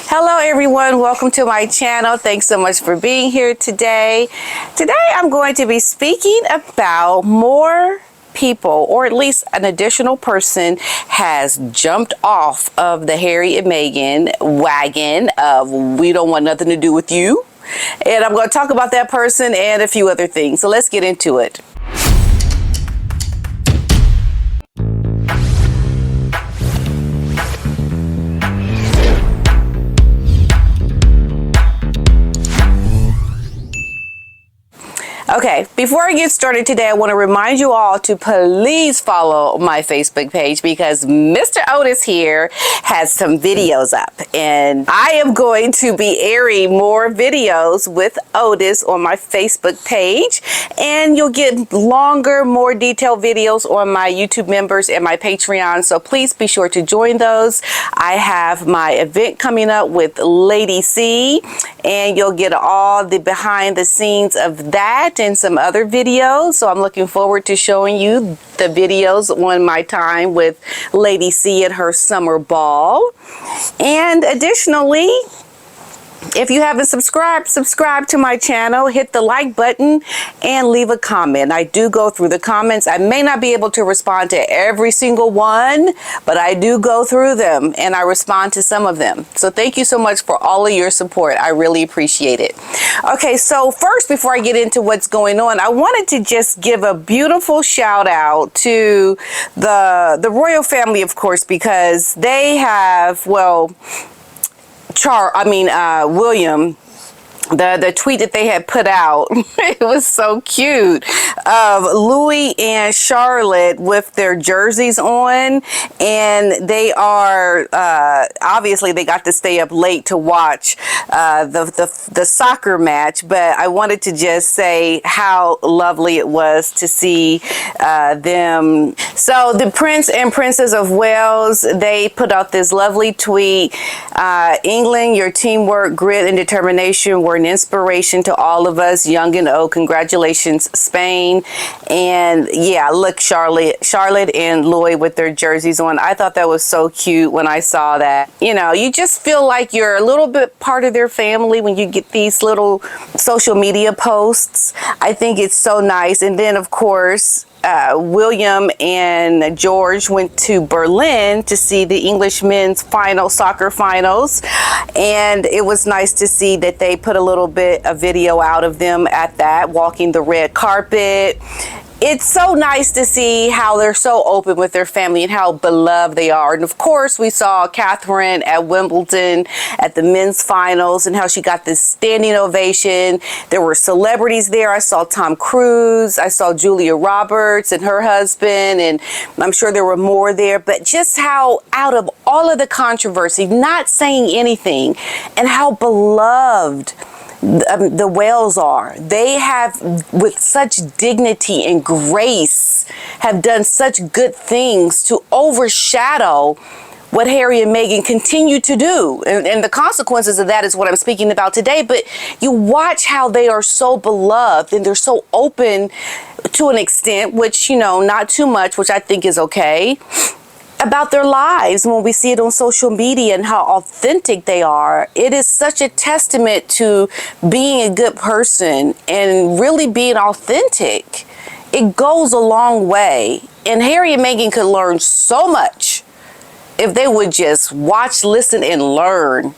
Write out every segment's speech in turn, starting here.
Hello everyone, welcome to my channel. Thanks so much for being here today. Today I'm going to be speaking about more people, or at least an additional person has jumped off of the Harry and Meghan wagon of we don't want nothing to do with you. And I'm going to talk about that person and a few other things. So let's get into it. Okay, before I get started today, I want to remind you all to please follow my Facebook page because Mr. Otis here has some videos up, and I am going to be airing more videos with Otis on my Facebook page, and you'll get longer, more detailed videos on my YouTube members and my Patreon, so please be sure to join those. I have my event coming up with Lady C, and you'll get all the behind the scenes of that and some other videos. So I'm looking forward to showing you the videos on my time with Lady C at her summer ball. And additionally, if you haven't subscribe to my channel, hit the like button and leave a comment. I do go through the comments. I may not be able to respond to every single one, but I do go through them and I respond to some of them. So thank you so much for all of your support. I really appreciate it. Okay, so first, before I get into what's going on, I wanted to just give a beautiful shout out to the royal family, of course, because they have, well, William, the tweet that they had put out, it was so cute, of Louis and Charlotte with their jerseys on, and they are obviously they got to stay up late to watch the soccer match, but I wanted to just say how lovely it was to see them. So the Prince and Princess of Wales, they put out this lovely tweet. England, your teamwork, grit, and determination were an inspiration to all of us, young and old. Congratulations, Spain. And yeah, look, Charlotte and Louis with their jerseys on. I thought that was so cute when I saw that. You know, you just feel like you're a little bit part of their family when you get these little social media posts. I think it's so nice. And then, of course, William and George went to Berlin to see the English men's soccer finals, and it was nice to see that they put a little bit of video out of them at that, walking the red carpet. It's so nice to see how they're so open with their family and how beloved they are. And of course, we saw Catherine at Wimbledon at the men's finals and how she got this standing ovation. There were celebrities there. I saw Tom Cruz. I saw Julia Roberts and her husband, and I'm sure there were more there. But just how out of all of the controversy, not saying anything, and how beloved the Wales are. They have, with such dignity and grace, have done such good things to overshadow what Harry and Meghan continue to do. And the consequences of that is what I'm speaking about today. But you watch how they are so beloved and they're so open to an extent, which, you know, not too much, which I think is okay, about their lives. When we see it on social media and how authentic they are, it is such a testament to being a good person and really being authentic. It goes a long way, and Harry and Meghan could learn so much if they would just watch, listen, and learn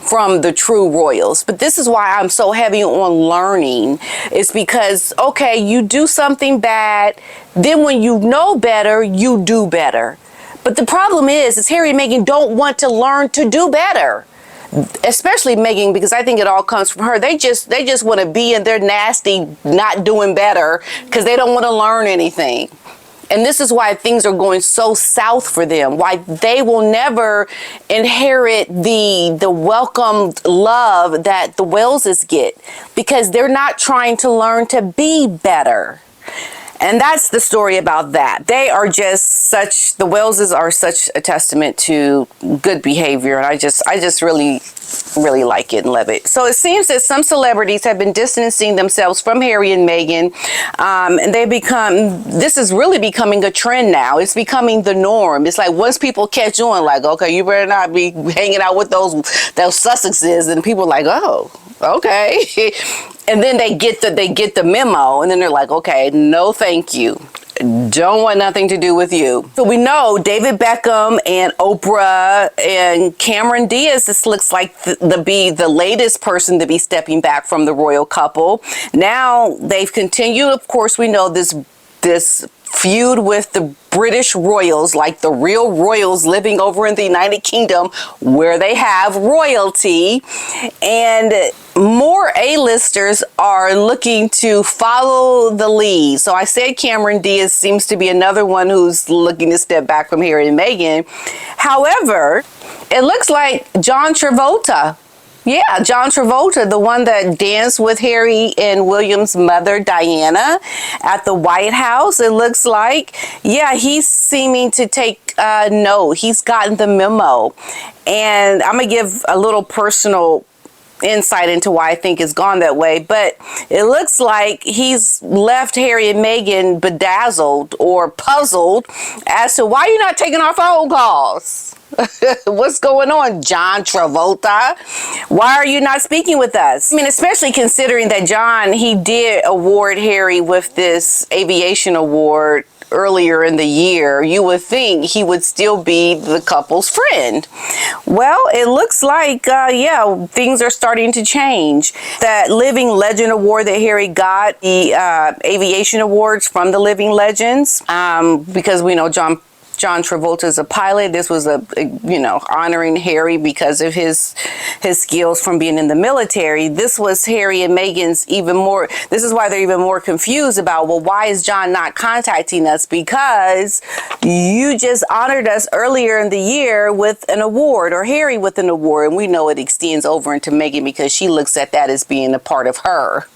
from the true royals. But this is why I'm so heavy on learning, is because, okay, you do something bad, then when you know better, you do better. But the problem is Harry and Meghan don't want to learn to do better. Especially Meghan, because I think it all comes from her. They just want to be in their nasty, not doing better, because they don't want to learn anything. And this is why things are going so south for them, why they will never inherit the welcomed love that the Waleses get, because they're not trying to learn to be better. And that's the story about that. They are just the Waleses are such a testament to good behavior. And I just really really like it and love it. So it seems that some celebrities have been distancing themselves from Harry and Meghan, and this is really becoming a trend now. It's becoming the norm. It's like once people catch on, like, okay, you better not be hanging out with those Sussexes, and people are like, oh, okay. And then they get the memo, and then they're like, okay, no thank you. Don't want nothing to do with you. So we know David Beckham and Oprah and Cameron Diaz, this looks like the latest person to be stepping back from the royal couple. Now they've continued, of course, we know this feud with the British royals, like the real royals living over in the United Kingdom where they have royalty, and more A-listers are looking to follow the lead. So I said Cameron Diaz seems to be another one who's looking to step back from Harry and Meghan. However, it looks like John Travolta. Yeah, John Travolta, the one that danced with Harry and William's mother, Diana, at the White House. It looks like, yeah, he's seeming to take note. He's gotten the memo. And I'm going to give a little personal insight into why I think it's gone that way. But it looks like he's left Harry and Meghan bedazzled or puzzled as to why you're not taking our phone calls. What's going on, John Travolta? Why are you not speaking with us? I mean, especially considering that John, he did award Harry with this aviation award earlier in the year. You would think he would still be the couple's friend. Well, it looks like, yeah, things are starting to change. That Living Legend award that Harry got, the aviation awards from the Living Legends, because we know John Travolta is a pilot. This was honoring Harry because of his skills from being in the military. This was Harry and Meghan's even more. This is why they're even more confused about, well, why is John not contacting us? Because you just honored us earlier in the year with an award, or Harry with an award, and we know it extends over into Meghan because she looks at that as being a part of her,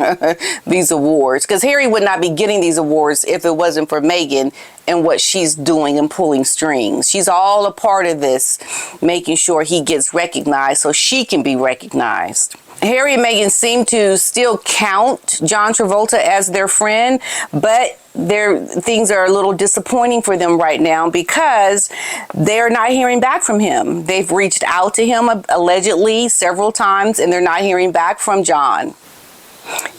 these awards. Because Harry would not be getting these awards if it wasn't for Meghan and what she's doing and pulling strings. She's all a part of this, making sure he gets recognized so she can be recognized. Harry and Meghan seem to still count John Travolta as their friend, but things are a little disappointing for them right now because they're not hearing back from him. They've reached out to him allegedly several times, and they're not hearing back from John.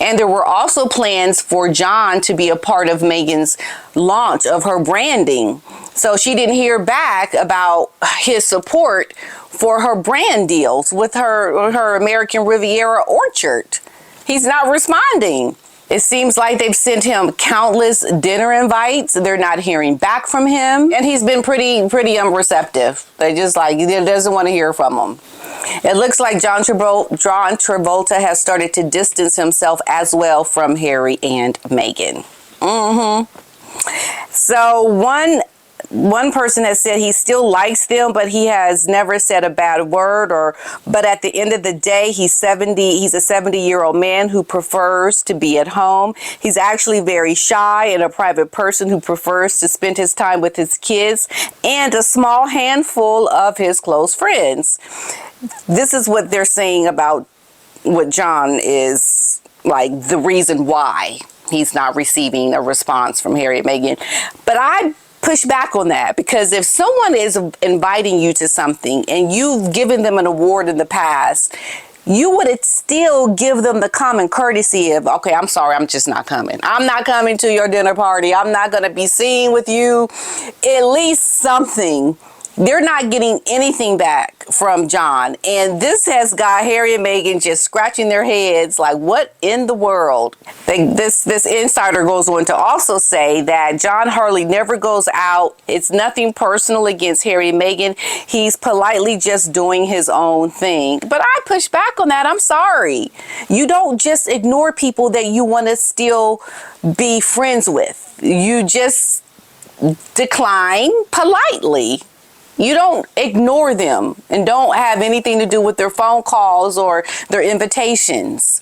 And there were also plans for John to be a part of Meghan's launch of her branding. So she didn't hear back about his support for her brand deals with her American Riviera orchard. He's not responding. It seems like they've sent him countless dinner invites. They're not hearing back from him. And he's been pretty unreceptive. They just doesn't want to hear from him. It looks like John Travolta has started to distance himself as well from Harry and Meghan. So one person has said he still likes them, but he has never said a bad word. But at the end of the day, he's a 70-year-old man who prefers to be at home. He's actually very shy and a private person who prefers to spend his time with his kids and a small handful of his close friends. This is what they're saying about what John is like the reason why he's not receiving a response from Harry and Meghan. But I push back on that, because if someone is inviting you to something and you've given them an award in the past, you would still give them the common courtesy of, okay, I'm sorry, I'm just not coming. I'm not coming to your dinner party. I'm not going to be seen with you. At least something. They're not getting anything back from John. And this has got Harry and Meghan just scratching their heads like, what in the world? This insider goes on to also say that John hardly never goes out. It's nothing personal against Harry and Meghan. He's politely just doing his own thing. But I push back on that. I'm sorry. You don't just ignore people that you want to still be friends with. You just decline politely. You don't ignore them and don't have anything to do with their phone calls or their invitations.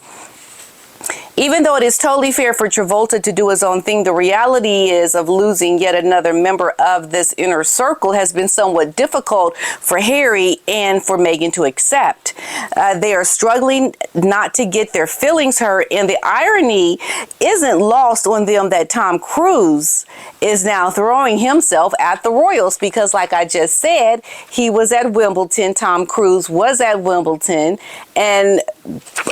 Even though it is totally fair for Travolta to do his own thing, the reality is of losing yet another member of this inner circle has been somewhat difficult for Harry and for Meghan to accept. They are struggling not to get their feelings hurt, and the irony isn't lost on them that Tom Cruise is now throwing himself at the Royals because, like I just said, he was at Wimbledon. Tom Cruise was at Wimbledon and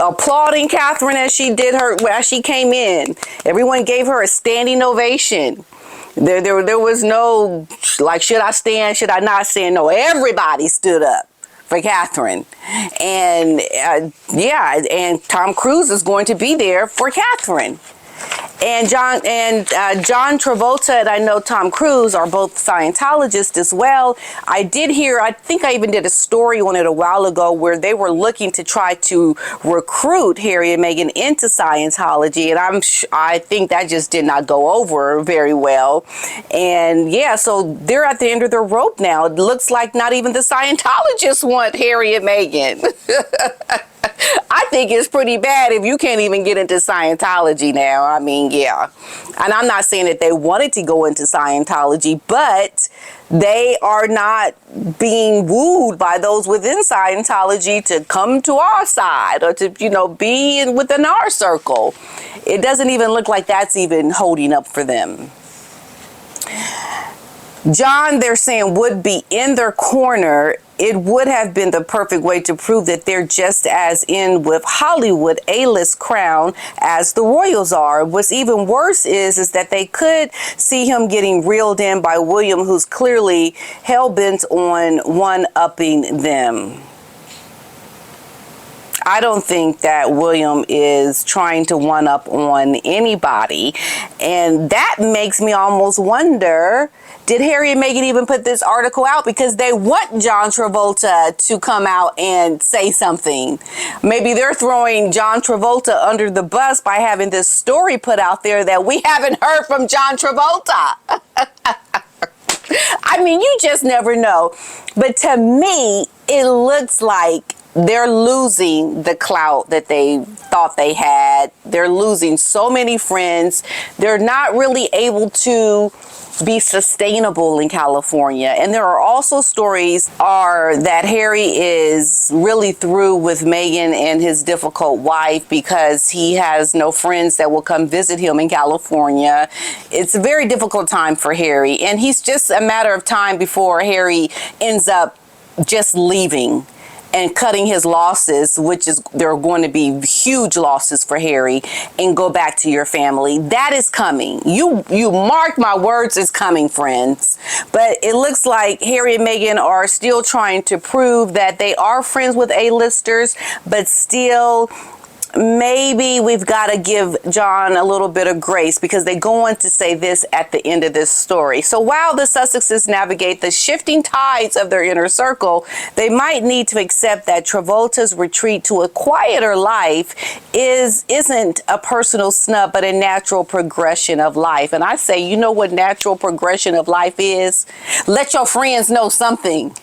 applauding Catherine as she came in. Everyone gave her a standing ovation. There was no like, should I stand, should I not stand? No, everybody stood up for Catherine. And and Tom Cruise is going to be there for Catherine. And John Travolta and I know Tom Cruise are both Scientologists as well. I did hear, I think I even did a story on it a while ago where they were looking to try to recruit Harry and Meghan into Scientology, and I think that just did not go over very well. And yeah, so they're at the end of their rope now. It looks like not even the Scientologists want Harry and Meghan. I think it's pretty bad if you can't even get into Scientology now. I mean, yeah. And I'm not saying that they wanted to go into Scientology, but they are not being wooed by those within Scientology to come to our side or to, be within our circle. It doesn't even look like that's even holding up for them. John, they're saying, would be in their corner. It would have been the perfect way to prove that they're just as in with Hollywood A-list crown as the Royals are. What's even worse is that they could see him getting reeled in by William, who's clearly hell-bent on one-upping them. I don't think that William is trying to one-up on anybody. And that makes me almost wonder, did Harry and Meghan even put this article out because they want John Travolta to come out and say something? Maybe they're throwing John Travolta under the bus by having this story put out there that we haven't heard from John Travolta. I mean, you just never know. But to me, it looks like they're losing the clout that they thought they had. They're losing so many friends. They're not really able to be sustainable in California. And there are also stories that Harry is really through with Meghan and his difficult wife because he has no friends that will come visit him in California. It's a very difficult time for Harry, and he's just a matter of time before Harry ends up just leaving and cutting his losses, which is, there are going to be huge losses for Harry, and go back to your family. That is coming. You mark my words, it's coming, friends. But it looks like Harry and Meghan are still trying to prove that they are friends with A-listers, but still, maybe we've got to give John a little bit of grace, because they go on to say this at the end of this story. So while the Sussexes navigate the shifting tides of their inner circle, they might need to accept that Travolta's retreat to a quieter life isn't a personal snub, but a natural progression of life. And I say, you know what natural progression of life is? Let your friends know something.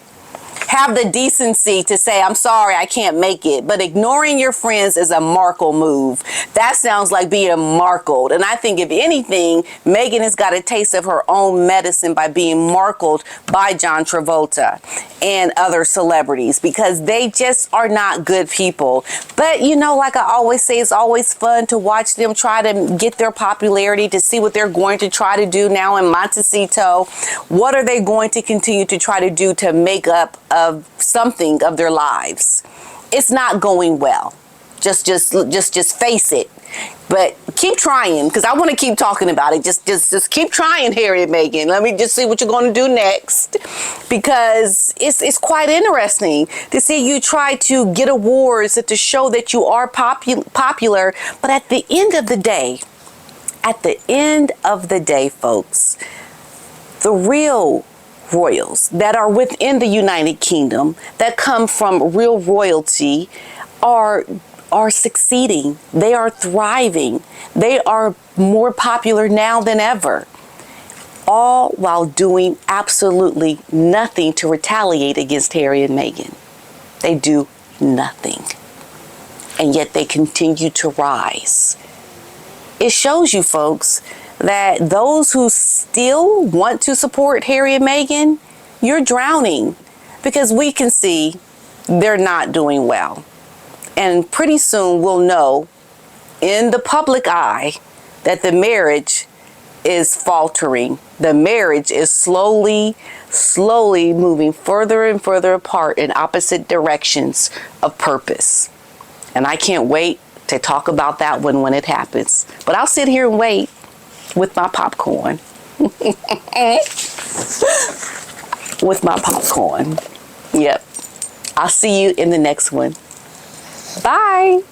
Have the decency to say, I'm sorry, I can't make it. But ignoring your friends is a Markle move. That sounds like being markled. And I think, if anything, Meghan has got a taste of her own medicine by being markled by John Travolta and other celebrities, because they just are not good people. But, like I always say, it's always fun to watch them try to get their popularity, to see what they're going to try to do now in Montecito. What are they going to continue to try to do to make up of something of their lives? It's not going well. Just face it. But keep trying, because I want to keep talking about it. Just keep trying, Harry and Meghan. Let me just see what you're going to do next, because it's quite interesting to see you try to get awards to show that you are popular. But at the end of the day, folks, the real royals that are within the United Kingdom, that come from real royalty, are succeeding. They are thriving. They are more popular now than ever, all while doing absolutely nothing to retaliate against Harry and Meghan. They do nothing, and yet they continue to rise. it shows you folks that those who still want to support Harry and Meghan, you're drowning, because we can see they're not doing well. And pretty soon we'll know in the public eye that the marriage is faltering. The marriage is slowly moving further and further apart in opposite directions of purpose. And I can't wait to talk about that one when it happens. But I'll sit here and wait with my popcorn. With my popcorn. Yep. I'll see you in the next one. Bye.